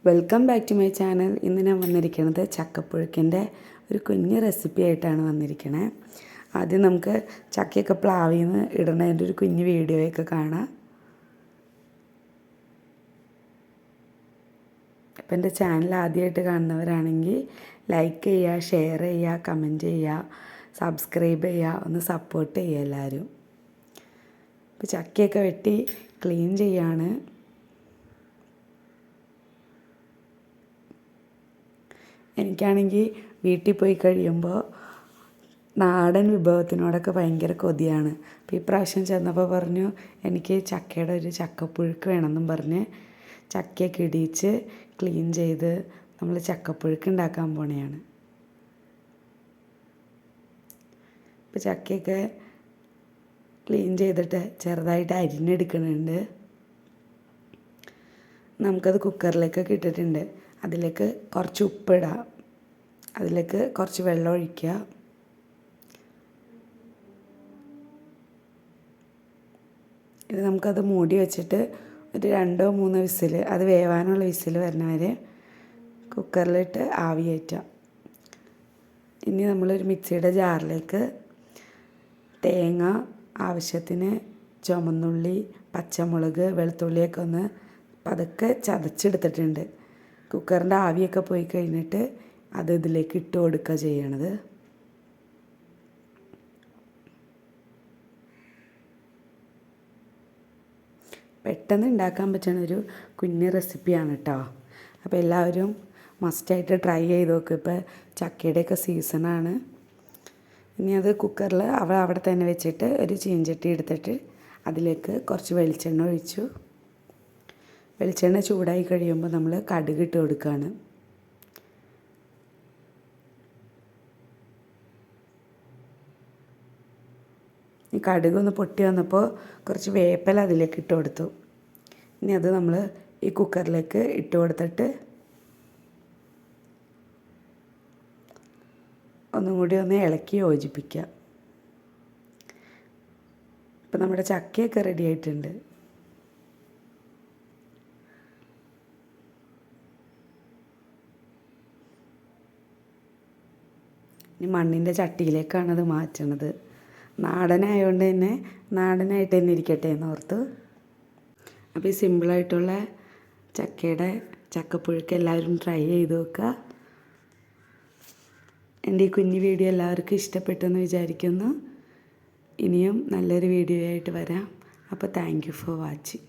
Welcome back to my channel. ഇന്ന് ഞാൻ വന്നിരിക്കുന്നത് ചക്കപ്പുഴുക്കിൻ്റെ ഒരു കുഞ്ഞ് റെസിപ്പി ആയിട്ടാണ് വന്നിരിക്കുന്നത്. ആദ്യം നമുക്ക് ചക്കയൊക്കെ പ്ലാവിൽ നിന്ന് ഇടുന്നതിൻ്റെ ഒരു കുഞ്ഞ് വീഡിയോയൊക്കെ കാണാം. അപ്പം എൻ്റെ ചാനൽ ആദ്യമായിട്ട് കാണുന്നവരാണെങ്കിൽ ലൈക്ക് ചെയ്യുക, ഷെയർ ചെയ്യുക, കമൻറ്റ് ചെയ്യുക, സബ്സ്ക്രൈബ് ചെയ്യുക, ഒന്ന് സപ്പോർട്ട് ചെയ്യുക എല്ലാവരും. ഇപ്പോൾ ചക്കയൊക്കെ വെട്ടി ക്ലീൻ ചെയ്യാണ്. എനിക്കാണെങ്കിൽ വീട്ടിൽ പോയി കഴിയുമ്പോൾ നാടൻ വിഭവത്തിനോടൊക്കെ ഭയങ്കര കൊതിയാണ്. അപ്പോൾ ഈ പ്രാവശ്യം ചെന്നപ്പോൾ പറഞ്ഞു എനിക്ക് ചക്കയുടെ ഒരു ചക്കപ്പുഴുക്ക് വേണമെന്നും പറഞ്ഞ് ചക്കയൊക്കെ ഇടിയിച്ച് ക്ലീൻ ചെയ്ത് നമ്മൾ ചക്കപ്പുഴുക്ക് ഉണ്ടാക്കാൻ പോണെയാണ്. ഇപ്പോൾ ചക്കയൊക്കെ ക്ലീൻ ചെയ്തിട്ട് ചെറുതായിട്ട് അരിഞ്ഞെടുക്കുന്നുണ്ട്. നമുക്കത് കുക്കറിലേക്കൊക്കെ ഇട്ടിട്ടുണ്ട്. അതിലേക്ക് കുറച്ച് ഉപ്പിടാം, അതിലേക്ക് കുറച്ച് വെള്ളം ഒഴിക്കുക. ഇത് നമുക്കത് മൂടി വെച്ചിട്ട് ഒരു 2-3 വിസിൽ, അത് വേവാനുള്ള വിസിൽ വരുന്ന വരെ കുക്കറിലിട്ട് ആവി കയറ്റാം. ഇനി നമ്മളൊരു മിക്സിയുടെ ജാറിലേക്ക് തേങ്ങ, ആവശ്യത്തിന് ചുവന്നുള്ളി, പച്ചമുളക്, വെളുത്തുള്ളിയൊക്കെ ഒന്ന് പതുക്കെ ചതച്ചെടുത്തിട്ടുണ്ട്. കുക്കറിൻ്റെ ആവിയൊക്കെ പോയി കഴിഞ്ഞിട്ട് അത് ഇതിലേക്ക് ഇട്ട് കൊടുക്കുക ചെയ്യണത്. പെട്ടെന്ന് ഉണ്ടാക്കാൻ പറ്റുന്ന ഒരു കുഞ്ഞ് റെസിപ്പിയാണ് കേട്ടോ. അപ്പോൾ എല്ലാവരും മസ്റ്റായിട്ട് ട്രൈ ചെയ്ത് നോക്കുക. ഇപ്പോൾ ചക്കയുടെയൊക്കെ സീസണാണ്. ഇനി അത് കുക്കറിൽ അവിടെ തന്നെ വെച്ചിട്ട് ഒരു ചീഞ്ചട്ടി എടുത്തിട്ട് അതിലേക്ക് കുറച്ച് വെളിച്ചെണ്ണ ഒഴിച്ചു. വെളിച്ചെണ്ണ ചൂടായി കഴിയുമ്പോൾ നമ്മൾ കടുക് ഇട്ട് കൊടുക്കുകയാണ്. ഈ കടുക് ഒന്ന് പൊട്ടി വന്നപ്പോൾ കുറച്ച് വേപ്പില അതിലേക്ക് ഇട്ട് കൊടുത്തു. ഇനി അത് നമ്മൾ ഈ കുക്കറിലേക്ക് ഇട്ട് കൊടുത്തിട്ട് ഒന്നും കൂടി ഒന്ന് ഇളക്കി യോജിപ്പിക്കുക. ഇപ്പം നമ്മുടെ ചക്കയൊക്കെ റെഡി ആയിട്ടുണ്ട്. ഇനി മണ്ണിൻ്റെ ചട്ടിയിലേക്കാണ് അത് മാറ്റണത്. നാടനായതുകൊണ്ട് തന്നെ നാടനായിട്ട് തന്നെ ഇരിക്കട്ടെ എന്നോർത്ത്. അപ്പോൾ ഈ സിമ്പിളായിട്ടുള്ള ചക്കപ്പുഴുക്ക് എല്ലാവരും ട്രൈ ചെയ്ത് നോക്കുക. എൻ്റെ ഈ കുഞ്ഞു വീഡിയോ എല്ലാവർക്കും ഇഷ്ടപ്പെട്ടെന്ന് വിചാരിക്കുന്നു. ഇനിയും നല്ലൊരു വീഡിയോ ആയിട്ട് വരാം. അപ്പോൾ താങ്ക് യു ഫോർ വാച്ചിങ്.